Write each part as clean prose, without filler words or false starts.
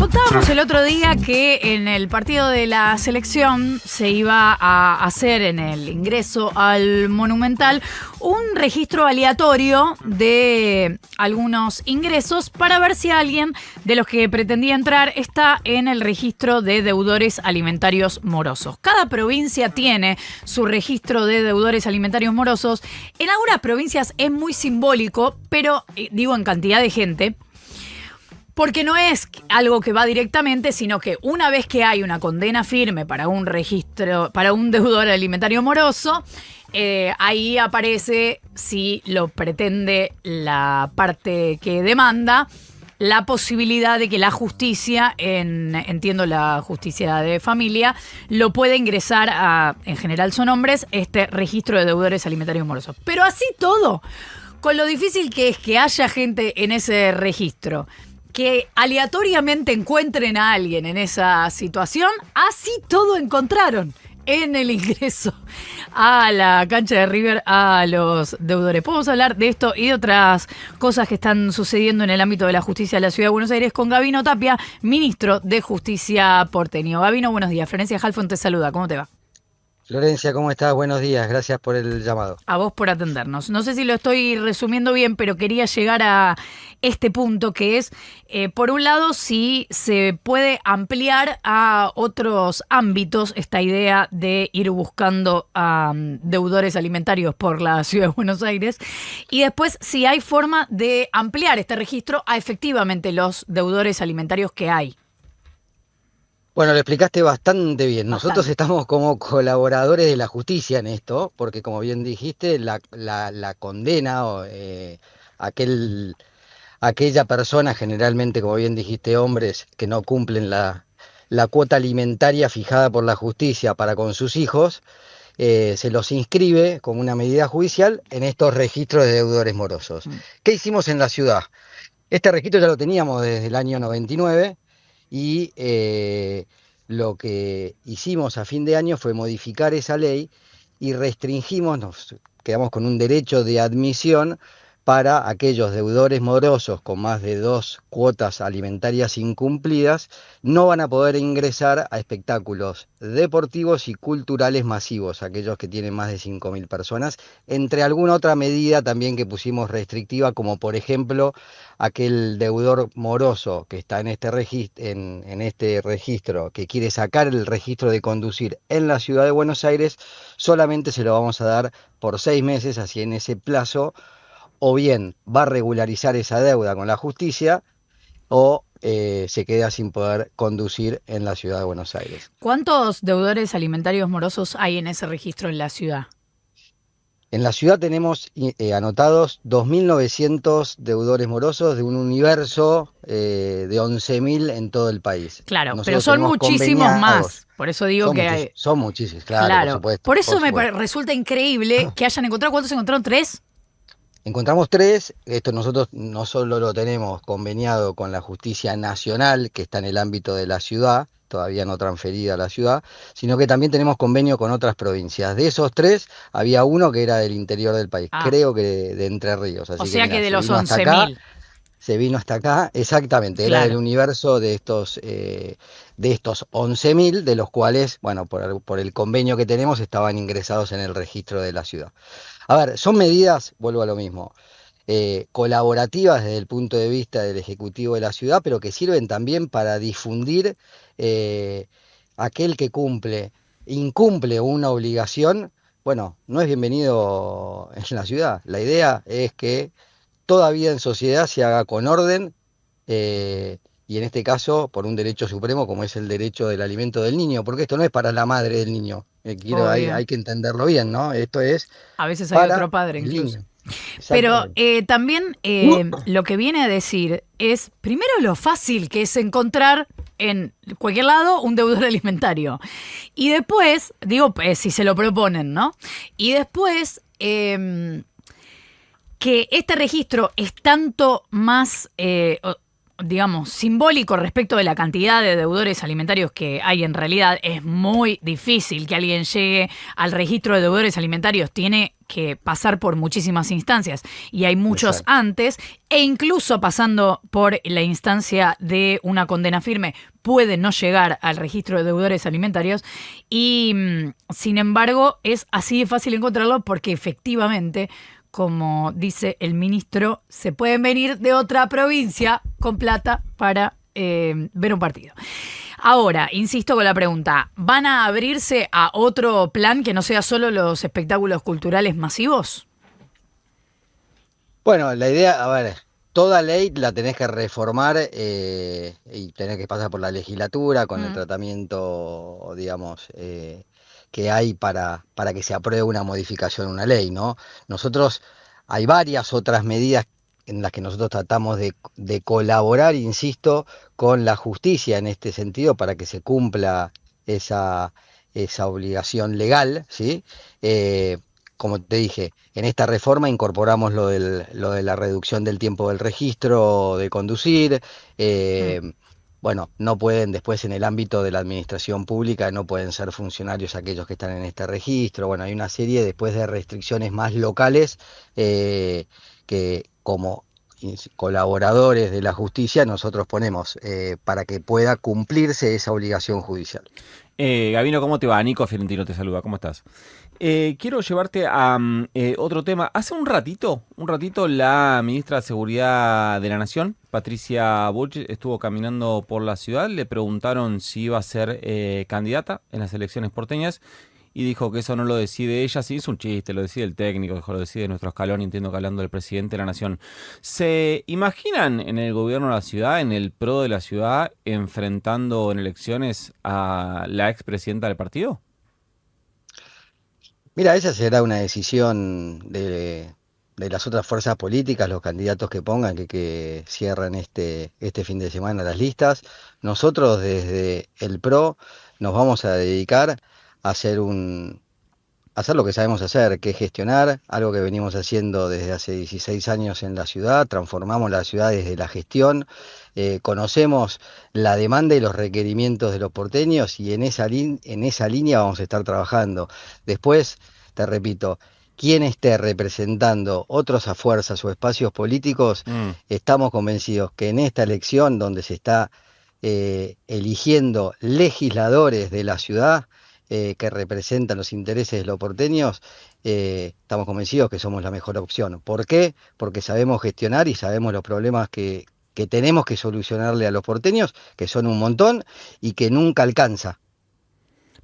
Contábamos el otro día que en el partido de la selección se iba a hacer en el ingreso al Monumental un registro aleatorio de algunos ingresos para ver si alguien de los que pretendía entrar está en el registro de deudores alimentarios morosos. Cada provincia tiene su registro de deudores alimentarios morosos. En algunas provincias es muy simbólico, pero digo en cantidad de gente, porque no es algo que va directamente, sino que una vez que hay una condena firme para un registro, para un deudor alimentario moroso, ahí aparece, si lo pretende la parte que demanda, la posibilidad de que la justicia, entiendo la justicia de familia, lo pueda ingresar a, en general son hombres, este registro de deudores alimentarios morosos. Pero así todo, con lo difícil que es que haya gente en ese registro, que aleatoriamente encuentren a alguien en esa situación, así todo encontraron en el ingreso a la cancha de River a los deudores. Podemos hablar de esto y de otras cosas que están sucediendo en el ámbito de la justicia de la Ciudad de Buenos Aires con Gabino Tapia, ministro de Justicia porteño. Gabino, buenos días. Florencia Halfon te saluda. ¿Cómo te va? Florencia, ¿cómo estás? Buenos días, gracias por el llamado. A vos por atendernos. No sé si lo estoy resumiendo bien, pero quería llegar a este punto que es, por un lado, si se puede ampliar a otros ámbitos esta idea de ir buscando a deudores alimentarios por la Ciudad de Buenos Aires, y después si hay forma de ampliar este registro a efectivamente los deudores alimentarios que hay. Bueno, lo explicaste bastante bien. Nosotros estamos como colaboradores de la justicia en esto, porque como bien dijiste, la condena o aquella persona, generalmente, como bien dijiste, hombres que no cumplen la cuota alimentaria fijada por la justicia para con sus hijos, se los inscribe como una medida judicial en estos registros de deudores morosos. ¿Qué hicimos en la ciudad? Este registro ya lo teníamos desde el año 99 y lo que hicimos a fin de año fue modificar esa ley y restringimos, nos quedamos con un derecho de admisión para aquellos deudores morosos con más de 2 cuotas alimentarias incumplidas, no van a poder ingresar a espectáculos deportivos y culturales masivos, aquellos que tienen más de 5.000 personas, entre alguna otra medida también que pusimos restrictiva, como por ejemplo aquel deudor moroso que está en este registro, que quiere sacar el registro de conducir en la Ciudad de Buenos Aires, solamente se lo vamos a dar por 6 meses, así en ese plazo, o bien va a regularizar esa deuda con la justicia o se queda sin poder conducir en la Ciudad de Buenos Aires. ¿Cuántos deudores alimentarios morosos hay en ese registro en la ciudad? En la ciudad tenemos anotados 2.900 deudores morosos de un universo de 11.000 en todo el país. Claro, nosotros pero son muchísimos más. Por eso digo que son muchísimos, claro, por supuesto. Por eso me resulta increíble que hayan encontrado. ¿Cuántos encontraron? ¿3? Encontramos 3, esto nosotros no solo lo tenemos conveniado con la justicia nacional, que está en el ámbito de la ciudad, todavía no transferida a la ciudad, sino que también tenemos convenio con otras provincias. De esos 3, había uno que era del interior del país, creo que de Entre Ríos. Así o sea que de los 11.000. Se vino hasta acá, exactamente, claro. Era del universo de estos 11.000, de los cuales, bueno, por el convenio que tenemos, estaban ingresados en el registro de la ciudad. A ver, son medidas, vuelvo a lo mismo, colaborativas desde el punto de vista del Ejecutivo de la ciudad, pero que sirven también para difundir aquel que incumple una obligación, bueno, no es bienvenido en la ciudad. La idea es que toda vida en sociedad se haga con orden y en este caso por un derecho supremo como es el derecho del alimento del niño, porque esto no es para la madre del niño, hay que entenderlo bien, ¿no? Esto es a veces hay otro padre incluso. Pero también lo que viene a decir es, primero, lo fácil que es encontrar en cualquier lado un deudor alimentario. Y después, digo, si se lo proponen, ¿no? Y después, que este registro es tanto más, digamos, simbólico respecto de la cantidad de deudores alimentarios que hay en realidad. Es muy difícil que alguien llegue al registro de deudores alimentarios. Tiene que pasar por muchísimas instancias y hay muchos Exacto. antes, e incluso pasando por la instancia de una condena firme puede no llegar al registro de deudores alimentarios y sin embargo es así de fácil encontrarlo porque efectivamente, como dice el ministro, se pueden venir de otra provincia con plata para ver un partido. Ahora, insisto con la pregunta, ¿van a abrirse a otro plan que no sea solo los espectáculos culturales masivos? Bueno, la idea, a ver, toda ley la tenés que reformar y tenés que pasar por la legislatura con el Mm. tratamiento, digamos, que hay para que se apruebe una modificación, una ley, ¿no? Nosotros, hay varias otras medidas en las que nosotros tratamos de colaborar, insisto, con la justicia en este sentido para que se cumpla esa, esa obligación legal, ¿sí? Eh, Como te dije, en esta reforma incorporamos lo de la reducción del tiempo del registro de conducir. Mm. eh, bueno, no pueden después en el ámbito de la administración pública, no pueden ser funcionarios aquellos que están en este registro. Bueno, hay una serie después de restricciones más locales que como colaboradores de la justicia nosotros ponemos para que pueda cumplirse esa obligación judicial. Gabino, ¿cómo te va? Nico Fiorentino te saluda, ¿cómo estás? Quiero llevarte a otro tema. Hace un ratito la ministra de Seguridad de la Nación, Patricia Bullrich, estuvo caminando por la ciudad. Le preguntaron si iba a ser candidata en las elecciones porteñas y dijo que eso no lo decide ella. Sí, es un chiste, lo decide el técnico, dijo, lo decide nuestro escalón. Entiendo que hablando del presidente de la Nación. ¿Se imaginan en el gobierno de la ciudad, en el PRO de la ciudad, enfrentando en elecciones a la expresidenta del partido? Mira, esa será una decisión de las otras fuerzas políticas, los candidatos que pongan, que cierran este fin de semana las listas. Nosotros desde el PRO nos vamos a dedicar a hacer lo que sabemos hacer, que es gestionar, algo que venimos haciendo desde hace 16 años en la ciudad, transformamos la ciudad desde la gestión, conocemos la demanda y los requerimientos de los porteños y en esa línea vamos a estar trabajando. Después, te repito, quien esté representando otras fuerzas o espacios políticos, Mm. estamos convencidos que en esta elección donde se está eligiendo legisladores de la ciudad, que representan los intereses de los porteños, estamos convencidos que somos la mejor opción. ¿Por qué? Porque sabemos gestionar y sabemos los problemas que tenemos que solucionarle a los porteños, que son un montón y que nunca alcanza.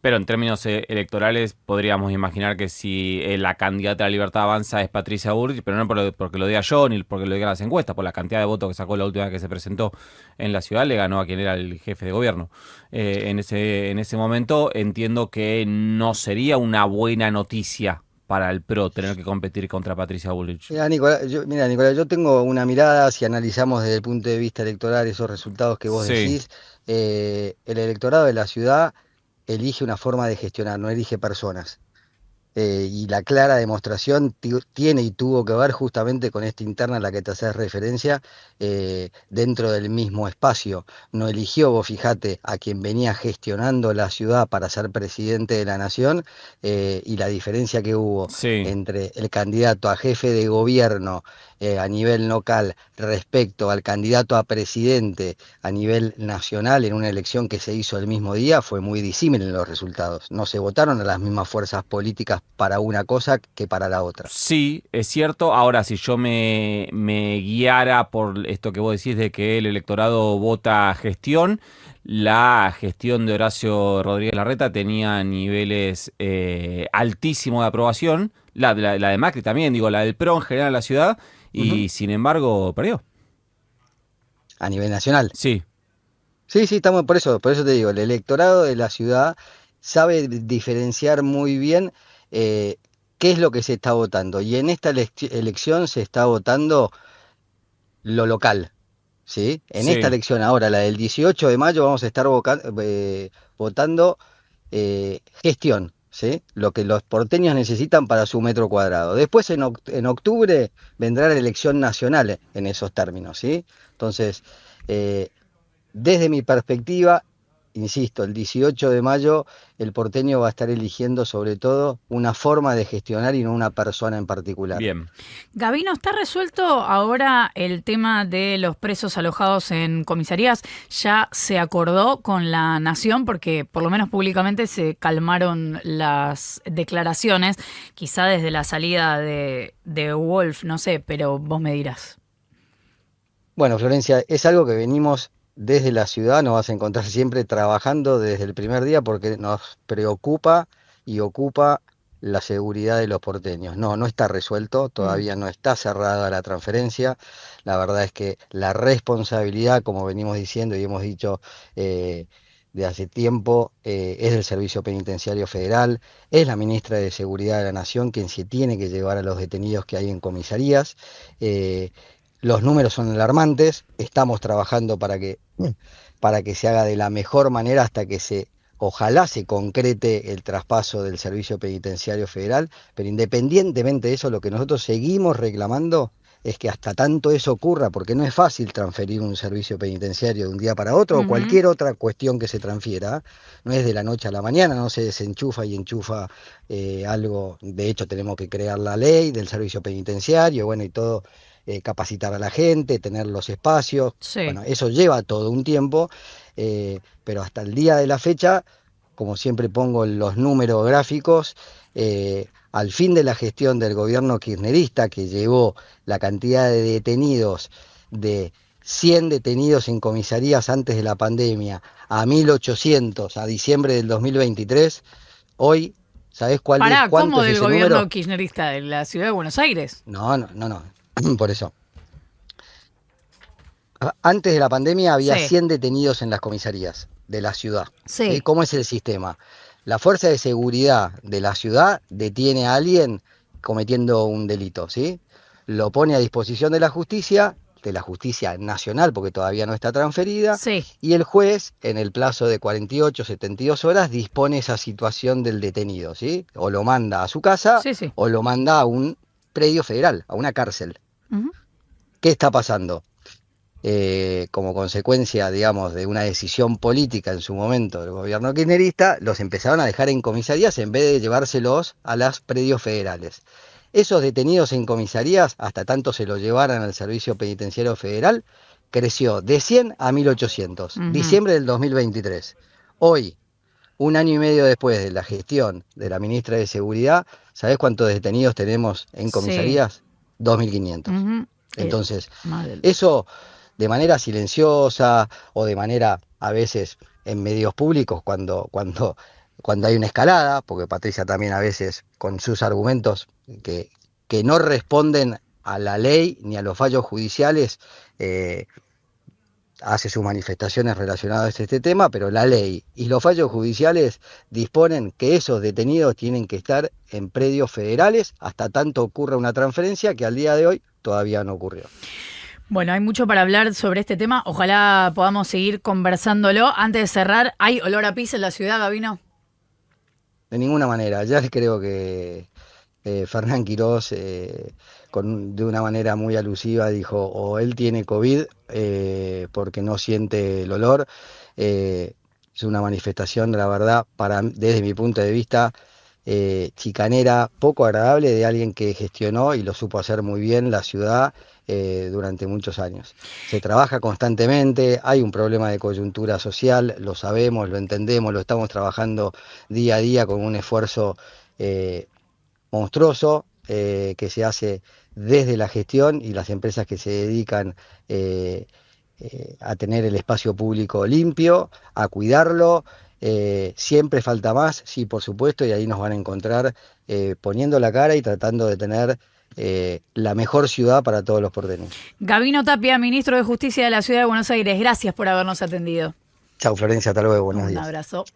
Pero en términos electorales podríamos imaginar que si la candidata a la Libertad Avanza es Patricia Bullrich, pero no porque lo diga yo ni porque lo digan las encuestas, por la cantidad de votos que sacó la última vez que se presentó en la ciudad, le ganó a quien era el jefe de gobierno. En ese momento entiendo que no sería una buena noticia para el PRO tener que competir contra Patricia Bullrich. Mira, Nicolás, yo tengo una mirada, si analizamos desde el punto de vista electoral esos resultados que vos Sí. decís, el electorado de la ciudad elige una forma de gestionar, no elige personas. Y la clara demostración tiene y tuvo que ver justamente con esta interna a la que te haces referencia, dentro del mismo espacio. No eligió, vos fijate, a quien venía gestionando la ciudad para ser presidente de la nación, y la diferencia que hubo Sí. entre el candidato a jefe de gobierno a nivel local respecto al candidato a presidente a nivel nacional en una elección que se hizo el mismo día fue muy disímil en los resultados. No se votaron a las mismas fuerzas políticas para una cosa que para la otra. Sí, es cierto. Ahora, si yo me guiara por esto que vos decís de que el electorado vota gestión, la gestión de Horacio Rodríguez Larreta tenía niveles altísimos de aprobación. La de Macri también, digo, la del PRO en general en la ciudad, Ujú. y sin embargo perdió. A nivel nacional. Sí, Sí, sí, estamos por eso te digo, el electorado de la ciudad sabe diferenciar muy bien qué es lo que se está votando. Y en esta elección se está votando lo local, ¿sí? En esta sí, elección ahora, la del 18 de mayo, vamos a estar votando gestión, ¿sí? Lo que los porteños necesitan para su metro cuadrado. Después en octubre vendrá la elección nacional en esos términos, ¿sí? Entonces, Desde mi perspectiva, insisto, el 18 de mayo el porteño va a estar eligiendo sobre todo una forma de gestionar y no una persona en particular. Bien. Gabino, ¿está resuelto ahora el tema de los presos alojados en comisarías? ¿Ya se acordó con la Nación? Porque por lo menos públicamente se calmaron las declaraciones, quizá desde la salida de Wolf, no sé, pero vos me dirás. Bueno, Florencia, es algo que venimos desde la ciudad, nos vas a encontrar siempre trabajando desde el primer día porque nos preocupa y ocupa la seguridad de los porteños. No está resuelto, todavía no está cerrada la transferencia. La verdad es que la responsabilidad, como venimos diciendo y hemos dicho de hace tiempo, es del Servicio Penitenciario Federal, es la ministra de Seguridad de la Nación quien se tiene que llevar a los detenidos que hay en comisarías. Los números son alarmantes, estamos trabajando para que se haga de la mejor manera hasta que ojalá se concrete el traspaso del Servicio Penitenciario Federal, pero independientemente de eso, lo que nosotros seguimos reclamando es que hasta tanto eso ocurra, porque no es fácil transferir un servicio penitenciario de un día para otro, o cualquier otra cuestión que se transfiera, no es de la noche a la mañana, no se desenchufa y enchufa algo. De hecho tenemos que crear la ley del servicio penitenciario, bueno, y todo, capacitar a la gente, tener los espacios, Sí. bueno, eso lleva todo un tiempo, pero hasta el día de la fecha, como siempre pongo los números gráficos, al fin de la gestión del gobierno kirchnerista, que llevó la cantidad de detenidos de 100 detenidos en comisarías antes de la pandemia a 1.800 a diciembre del 2023, hoy, ¿sabés cuánto ¿Cómo es del ese gobierno número? kirchnerista de la ciudad de Buenos Aires? No, por eso. Antes de la pandemia había Sí. 100 detenidos en las comisarías de la ciudad. Sí. ¿Cómo es el sistema? La fuerza de seguridad de la ciudad detiene a alguien cometiendo un delito, ¿sí? Lo pone a disposición de la justicia nacional, porque todavía no está transferida, Sí. y el juez, en el plazo de 48, 72 horas, dispone esa situación del detenido, ¿sí? O lo manda a su casa, Sí. o lo manda a un predio federal, a una cárcel. Ujú. ¿Qué está pasando? Como consecuencia, digamos, de una decisión política en su momento del gobierno kirchnerista, los empezaron a dejar en comisarías en vez de llevárselos a los predios federales. Esos detenidos en comisarías, hasta tanto se los llevaran al Servicio Penitenciario Federal, creció de 100 a 1.800, diciembre del 2023. Hoy, un año y medio después de la gestión de la ministra de Seguridad, ¿sabés cuántos detenidos tenemos en comisarías? 2.500. Ujú. Entonces, Madre. eso de manera silenciosa o de manera a veces en medios públicos cuando hay una escalada, porque Patricia también a veces con sus argumentos que no responden a la ley ni a los fallos judiciales, hace sus manifestaciones relacionadas a este tema, pero la ley y los fallos judiciales disponen que esos detenidos tienen que estar en predios federales hasta tanto ocurra una transferencia que al día de hoy todavía no ocurrió. Bueno, hay mucho para hablar sobre este tema. Ojalá podamos seguir conversándolo. Antes de cerrar, ¿hay olor a pis en la ciudad, Gabino? De ninguna manera. Ya creo que Fernán Quirós, de una manera muy alusiva, dijo o él tiene COVID porque no siente el olor. Es una manifestación, la verdad, desde mi punto de vista, chicanera, poco agradable de alguien que gestionó y lo supo hacer muy bien la ciudad durante muchos años. Se trabaja constantemente, hay un problema de coyuntura social, lo sabemos, lo entendemos, lo estamos trabajando día a día con un esfuerzo monstruoso que se hace desde la gestión y las empresas que se dedican a tener el espacio público limpio, a cuidarlo. Siempre falta más, sí, por supuesto, y ahí nos van a encontrar poniendo la cara y tratando de tener la mejor ciudad para todos los porteños. Gabino Tapia, ministro de Justicia de la Ciudad de Buenos Aires, gracias por habernos atendido. Chau, Florencia, hasta luego, buenos días. Un abrazo.